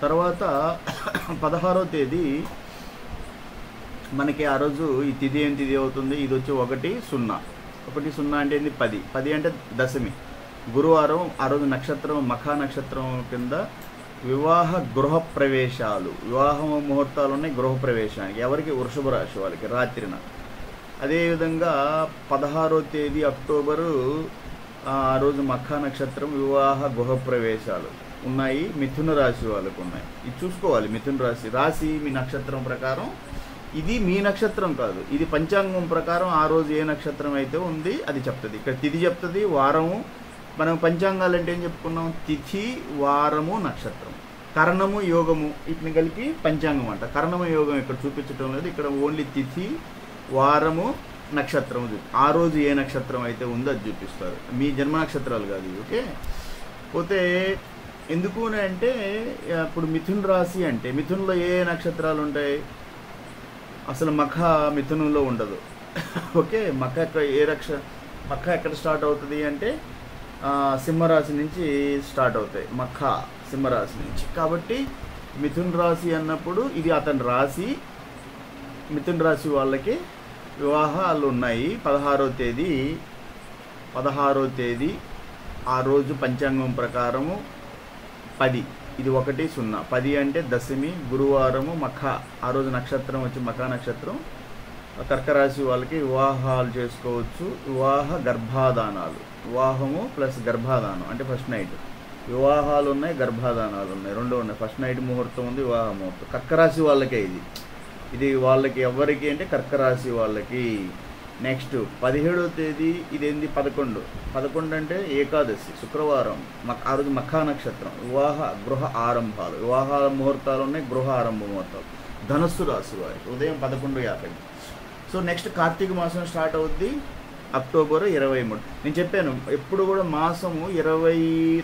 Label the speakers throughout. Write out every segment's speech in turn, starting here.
Speaker 1: తర్వాత 16వ తేదీ మనకి ఆ రోజు ఈ తిథి ఏం తిథి అవుతుంది, ఇది వచ్చి 1-0 అంటే ఏంది 10 అంటే దశమి గురువారం. ఆ రోజు నక్షత్రం మఖా నక్షత్రం కింద వివాహ గృహ ప్రవేశాలు, వివాహ ముహూర్తాలు ఉన్నాయి గృహ ప్రవేశానికి. ఎవరికి? వృషభ రాశి వాళ్ళకి రాత్రిన. అదేవిధంగా 16వ తేదీ అక్టోబరు ఆ రోజు మఖా నక్షత్రం వివాహ గృహ ప్రవేశాలు ఉన్నాయి, మిథున రాశి వాళ్ళకు ఉన్నాయి. ఇది చూసుకోవాలి. మిథున రాశి మీ నక్షత్రం ప్రకారం, ఇది మీ నక్షత్రం కాదు, ఇది పంచాంగం ప్రకారం ఆ రోజు ఏ నక్షత్రం అయితే ఉంది అది చెప్తుంది. ఇక్కడ తిథి చెప్తుంది, వారము. మనం పంచాంగాలు అంటే ఏం చెప్పుకున్నాం? తిథి, వారము, నక్షత్రం, కరణము, యోగము, వీటిని కలిపి పంచాంగం అంట. కరణము యోగం ఇక్కడ చూపించడం లేదు, ఇక్కడ ఓన్లీ తిథి, వారము, నక్షత్రం. ఆ రోజు ఏ నక్షత్రం అయితే ఉందో అది చూపిస్తారు, మీ జన్మ నక్షత్రాలు కాదు. ఓకే. పోతే ఎందుకు అంటే ఇప్పుడు మిథున రాశి అంటే మిథునంలో ఏ నక్షత్రాలు ఉంటాయి? అసలు మఖ మిథునంలో ఉండదు. ఓకే. మఖ ఎక్కడ స్టార్ట్ అవుతుంది అంటే సింహరాశి నుంచి స్టార్ట్ అవుతాయి. మఖ సింహరాశి నుంచి. కాబట్టి మిథున రాశి అన్నప్పుడు ఇది అతని రాశి. మిథున రాశి వాళ్ళకి వివాహాలు ఉన్నాయి. 16వ తేదీ ఆ రోజు పంచాంగం ప్రకారము 10, ఇది 1-0. 10 అంటే దశమి గురువారము మఖ. ఆ రోజు నక్షత్రం వచ్చి మఖా నక్షత్రం. కర్కరాశి వాళ్ళకి వివాహాలు చేసుకోవచ్చు. వివాహ గర్భాధానాలు, వివాహము ప్లస్ గర్భాధానం అంటే ఫస్ట్ నైట్. వివాహాలు ఉన్నాయి, గర్భాధానాలు ఉన్నాయి, రెండు ఉన్నాయి. ఫస్ట్ నైట్ ముహూర్తం ఉంది, వివాహ ముహూర్తం. కర్కరాశి వాళ్ళకే ఇది వాళ్ళకి ఎవరికి అంటే కర్కరాశి వాళ్ళకి. నెక్స్ట్ 17వ తేదీ ఇదేంది 11 అంటే ఏకాదశి శుక్రవారం. ఆ రోజు మఖా నక్షత్రం. వివాహ గృహ ఆరంభాలు, వివాహాల ముహూర్తాలు ఉన్నాయి, గృహ ఆరంభ ముహూర్తాలు. ధనస్సు రాశి వారికి ఉదయం 11:50. సో నెక్స్ట్ కార్తీక మాసం స్టార్ట్ అవుద్ది అక్టోబర్ 23. నేను చెప్పాను ఎప్పుడు కూడా మాసము 20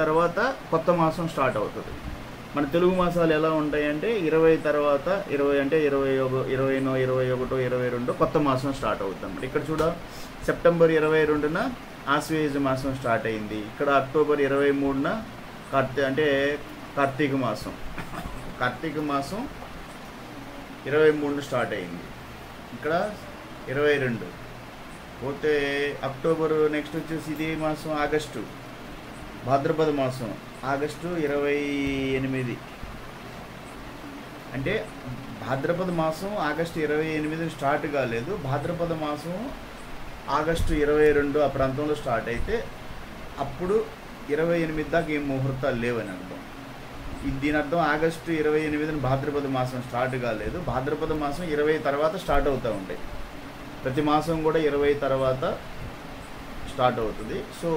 Speaker 1: తర్వాత కొత్త మాసం స్టార్ట్ అవుతుంది. మన తెలుగు మాసాలు ఎలా ఉంటాయంటే 20 తర్వాత 20 అంటే 20, 21, 22 కొత్త మాసం స్టార్ట్ అవుతుంది. ఇక్కడ చూడ సెప్టెంబర్ 22న ఆశ్వేయుజ మాసం స్టార్ట్ అయింది. ఇక్కడ అక్టోబర్ 23న కార్తీక మాసం 23 స్టార్ట్ అయింది. ఇక్కడ 22. పోతే అక్టోబర్ నెక్స్ట్ వచ్చేసి ఇది మాసం ఆగస్టు. భాద్రపద మాసం ఆగస్టు 28. అంటే భాద్రపద మాసం ఆగస్టు 28 స్టార్ట్ కాలేదు. భాద్రపద మాసం ఆగస్టు 22 ఆ ప్రాంతంలో స్టార్ట్ అయితే అప్పుడు 28 దాకా ఏం ముహూర్తాలు లేవని అర్థం. దీని అర్థం ఆగస్టు 28న భాద్రపద మాసం స్టార్ట్ కాలేదు. భాద్రపద మాసం 20 తర్వాత స్టార్ట్ అవుతూ ఉంటాయి. ప్రతి మాసం కూడా 20 తర్వాత స్టార్ట్ అవుతుంది. సో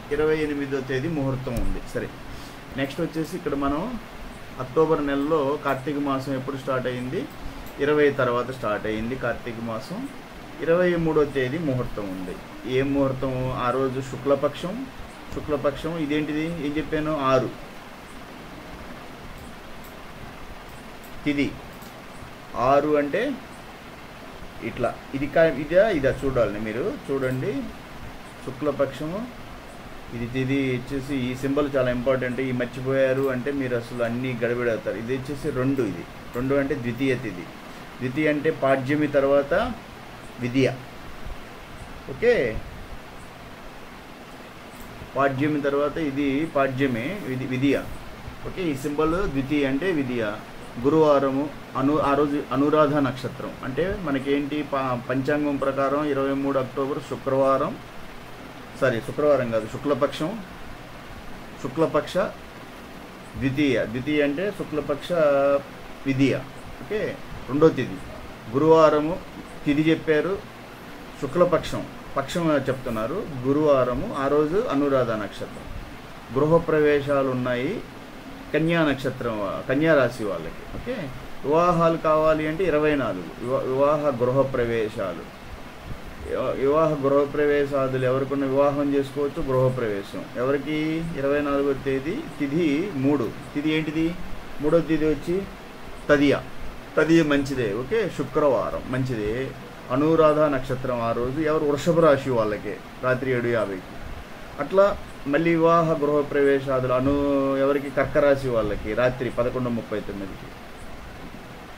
Speaker 1: 28వ తేదీ ముహూర్తం ఉంది. సరే, నెక్స్ట్ వచ్చేసి ఇక్కడ మనం అక్టోబర్ నెలలో కార్తీక మాసం ఎప్పుడు స్టార్ట్ అయింది? 20 తర్వాత స్టార్ట్ అయింది కార్తీక మాసం. 23వ తేదీ ముహూర్తం ఉంది. ఏ ముహూర్తం? ఆ రోజు శుక్లపక్షం. ఇదేంటిది? ఏం చెప్పాను? 6 తిది. 6 అంటే ఇట్లా. ఇదా చూడాలి మీరు. చూడండి, శుక్లపక్షము. ఇది తిది వచ్చేసి ఈ సింబల్ చాలా ఇంపార్టెంట్. ఈ మర్చిపోయారు అంటే మీరు అసలు అన్నీ గడబిడవుతారు. ఇది వచ్చేసి 2. ఇది 2 అంటే ద్వితీయ తిది. ద్వితీయ అంటే పాడ్యమి తర్వాత విద్య. ఓకే, పాడ్యమి తర్వాత ఇది పాడ్యమే విద్య. ఓకే, ఈ సింబల్ ద్వితీయ అంటే విద్య. గురువారము ఆ రోజు అనురాధ నక్షత్రం. అంటే మనకేంటి పంచాంగం ప్రకారం 23 అక్టోబర్ శుక్రవారం కాదు, శుక్లపక్ష ద్వితీయ అంటే శుక్లపక్ష విద్య. ఓకే, 2వ తిథి గురువారము. తిథి చెప్పారు, శుక్లపక్షం చెప్తున్నారు. గురువారము ఆ రోజు అనురాధ నక్షత్రం. గృహప్రవేశాలు ఉన్నాయి కన్యా నక్షత్రం, కన్యా రాశి వాళ్ళకి. ఓకే, వివాహాలు కావాలి అంటే 24 వివాహ గృహప్రవేశాలు. గృహప్రవేశాదులు ఎవరికన్నా వివాహం చేసుకోవచ్చు. గృహప్రవేశం ఎవరికి? 24వ తేదీ. తిథి 3. తిథి ఏంటిది? 3వ తిథి వచ్చి తదియ మంచిదే. ఓకే, శుక్రవారం మంచిదే. అనురాధ నక్షత్రం ఆ రోజు. ఎవరు? వృషభ రాశి వాళ్ళకే రాత్రి 7:50. అట్లా మళ్ళీ వివాహ గృహ ప్రవేశాదులు ఎవరికి కర్కరాశి వాళ్ళకి రాత్రి 11:39కి.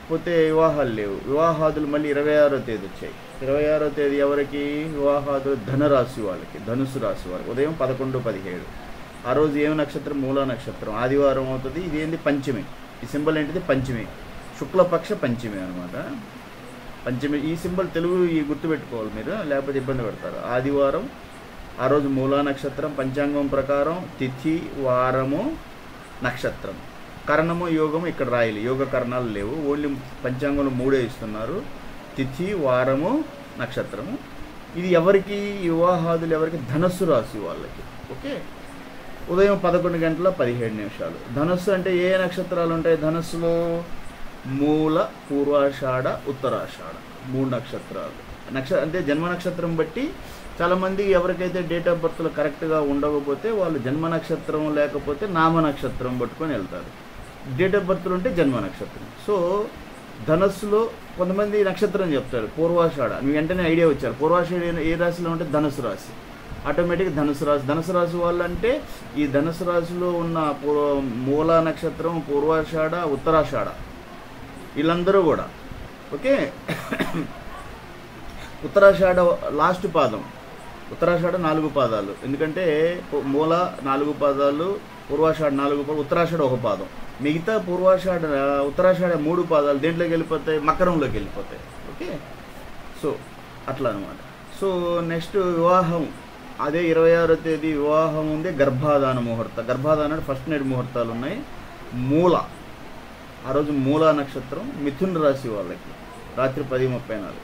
Speaker 1: పోతే వివాహాలు లేవు. వివాహాదులు మళ్ళీ 26వ తేదీ వచ్చాయి. 26వ తేదీ ఎవరికి వివాహాదులు? ధనురాశి వాళ్ళకి, ధనుసు రాశి వాళ్ళకి ఉదయం 11:17. ఆ రోజు ఏం నక్షత్రం? మూలా నక్షత్రం, ఆదివారం అవుతుంది. ఇది ఏంటి? పంచమి. ఈ సింబల్ ఏంటిది? పంచమి, శుక్లపక్ష పంచమి అనమాట. పంచమి ఈ సింబల్ తెలుగు ఈ గుర్తుపెట్టుకోవాలి మీరు, లేకపోతే ఇబ్బంది పడతారు. ఆదివారం, ఆ రోజు మూలా నక్షత్రం, పంచాంగం ప్రకారం తిథి, వారము, నక్షత్రం, కరణము, యోగము ఇక్కడ రాయాలి. యోగ కరణాలు లేవు, ఓన్లీ పంచాంగంలో 3 ఇస్తున్నారు: తిథి, వారము, నక్షత్రము. ఇది ఎవరికి? వివాహాదులు ఎవరికి? ధనస్సు రాశి వాళ్ళకి. ఓకే, ఉదయం 11:17. ధనస్సు అంటే ఏ నక్షత్రాలు ఉంటాయి ధనస్సులో? మూల, పూర్వాషాఢ, ఉత్తరాషాఢ, 3 నక్షత్రాలు. అంటే జన్మ నక్షత్రం బట్టి చాలామంది ఎవరికైతే డేట్ ఆఫ్ బర్త్లో కరెక్ట్గా ఉండకపోతే వాళ్ళు జన్మ నక్షత్రం లేకపోతే నామ నక్షత్రం పట్టుకొని వెళ్తారు. డేట్ ఆఫ్ బర్త్లో ఉంటే జన్మ నక్షత్రం. సో ధనస్సులో కొంతమంది నక్షత్రం చెప్తారు, పూర్వాషాఢ. మీకు వెంటనే ఐడియా వచ్చారు. పూర్వాషాఢ ఏ రాశిలో ఉంటే ధనుసు రాశి, ఆటోమేటిక్ ధనుసు రాశి. ధనుసు రాశి వాళ్ళు అంటే ఈ ధనుసు రాశిలో ఉన్న మూలా నక్షత్రం, పూర్వాషాఢ, ఉత్తరాషాఢ వీళ్ళందరూ కూడా. ఓకే, ఉత్తరాషాఢ లాస్ట్ పాదం. ఉత్తరాషాఢ 4 పాదాలు, ఎందుకంటే మూల 4 పాదాలు, పూర్వాషాఢ 4 పాదాలు, ఉత్తరాషాఢ 1 పాదం. మిగతా పూర్వాషాఢ, ఉత్తరాషాఢ 3 పాదాలు దేంట్లోకి వెళ్ళిపోతాయి? మకరంలోకి వెళ్ళిపోతాయి. ఓకే, సో అట్లా అనమాట. సో నెక్స్ట్ వివాహం, అదే 26వ తేదీ వివాహం ఉంది. గర్భాధాన ముహూర్తం. గర్భాధాన ఫస్ట్ నైట్ ముహూర్తాలు ఉన్నాయి. మూల, ఆ రోజు మూలా నక్షత్రం, మిథున రాశి వాళ్ళకి రాత్రి 10:34.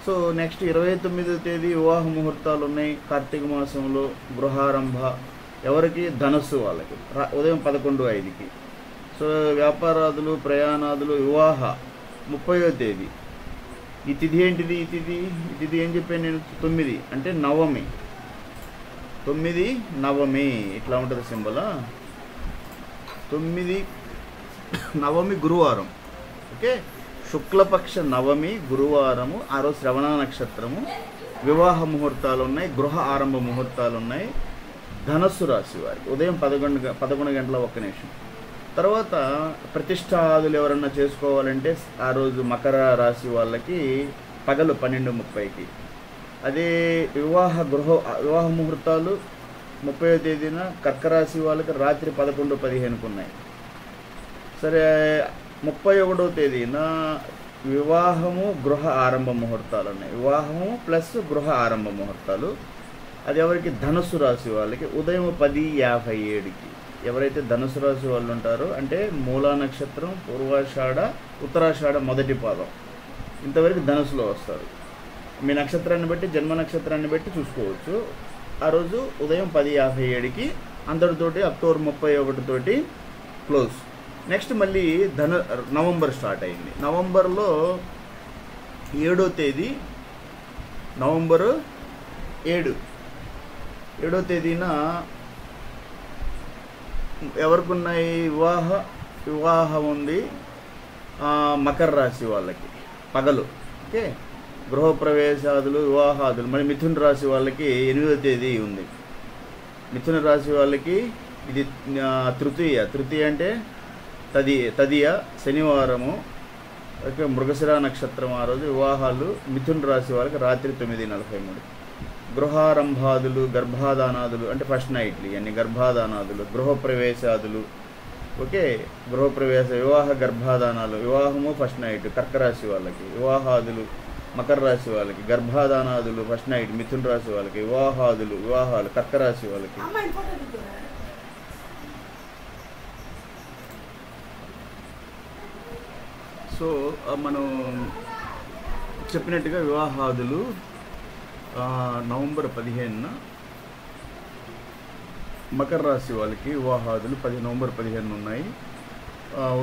Speaker 1: సో నెక్స్ట్ 29వ తేదీ వివాహ ముహూర్తాలు ఉన్నాయి. కార్తీక మాసంలో గృహారంభ ఎవరికి? ధనస్సు వాళ్ళకి ఉదయం 11:05కి. సో వ్యాపారాదులు, ప్రయాణాదులు, వివాహ 30వ తేదీ. ఈ తిథి ఏంటిది? ఈ తిథి ఏం చెప్పాను నేను? 9 అంటే నవమి. 9 నవమి ఇట్లా ఉంటుంది సింబల్. 9 నవమి గురువారం. ఓకే, శుక్లపక్ష నవమి గురువారము. ఆ రోజు శ్రవణ నక్షత్రము. వివాహ ముహూర్తాలు ఉన్నాయి, గృహ ఆరంభ ముహూర్తాలు ఉన్నాయి. ధనస్సు రాశి వారికి ఉదయం 11:01. తర్వాత ప్రతిష్టాదులు ఎవరన్నా చేసుకోవాలంటే ఆ రోజు మకర రాశి వాళ్ళకి పగలు 12:30కి. అదే వివాహ ముహూర్తాలు 30వ తేదీన కర్కరాశి వాళ్ళకి రాత్రి 11:15కు ఉన్నాయి. సరే, 31వ తేదీన వివాహము, గృహ ఆరంభ ముహూర్తాలు ఉన్నాయి. వివాహము ప్లస్ గృహ ఆరంభ ముహూర్తాలు. అది ఎవరికి? ధనుసు రాశి వాళ్ళకి ఉదయం 10:57కి. ఎవరైతే ధనుసు రాశి వాళ్ళు ఉంటారో అంటే మూలా నక్షత్రం, పూర్వాషాఢ, ఉత్తరాషాఢ మొదటి పాదం ఇంతవరకు ధనుసులో వస్తారు. మీ నక్షత్రాన్ని బట్టి, జన్మ నక్షత్రాన్ని బట్టి చూసుకోవచ్చు. ఆ రోజు ఉదయం 10:57కి. అందరితోటి అక్టోబర్ 31 తోటి క్లోజ్. నెక్స్ట్ మళ్ళీ నవంబర్ స్టార్ట్ అయింది. నవంబర్లో 7వ తేదీ, నవంబరు 7వ తేదీన ఎవరికి ఉన్నాయి? వివాహం ఉంది మకర రాశి వాళ్ళకి పగలు. ఓకే, గృహప్రవేశాదులు, వివాహాదులు. మరి మిథున రాశి వాళ్ళకి 8వ తేదీ ఉంది. మిథున రాశి వాళ్ళకి ఇది తృతీయ అంటే తదియ శనివారము. ఓకే, మృగశిర నక్షత్రం. ఆ రోజు వివాహాలు మిథున రాశి వాళ్ళకి రాత్రి 9:43. గృహారంభాదులు, గర్భాధానాదులు అంటే ఫస్ట్ నైట్లు, ఇవన్నీ గర్భాధానాదులు, గృహప్రవేశాదులు. ఓకే, వివాహ గర్భాధానాలు. వివాహము ఫస్ట్ నైట్ కర్కరాశి వాళ్ళకి, వివాహాదులు మకర రాశి వాళ్ళకి, గర్భాధానాదులు ఫస్ట్ నైట్ మిథున రాశి వాళ్ళకి, వివాహాలు కర్కరాశి వాళ్ళకి. సో మనం చెప్పినట్టుగా వివాహాదులు నవంబర్ 15న మకర రాశి వాళ్ళకి వివాహాదులు నవంబర్ 15 ఉన్నాయి.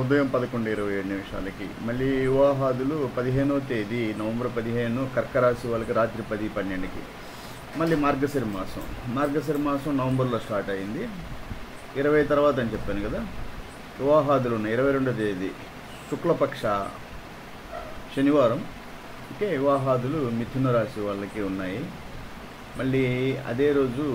Speaker 1: ఉదయం 11:27. మళ్ళీ వివాహాదులు 15వ తేదీ నవంబర్ 15 కర్కరాశి వాళ్ళకి రాత్రి 10:12కి. మళ్ళీ మార్గశిర మాసం నవంబర్లో స్టార్ట్ అయింది. 20 తర్వాత అని చెప్పాను కదా. వివాహాదులు ఉన్నాయి 22వ తేదీ శుక్లపక్ష శనివారం. ఓకే, వివాహాదులు మిథున రాశి వాళ్ళకి ఉన్నాయి. మళ్ళీ అదే రోజు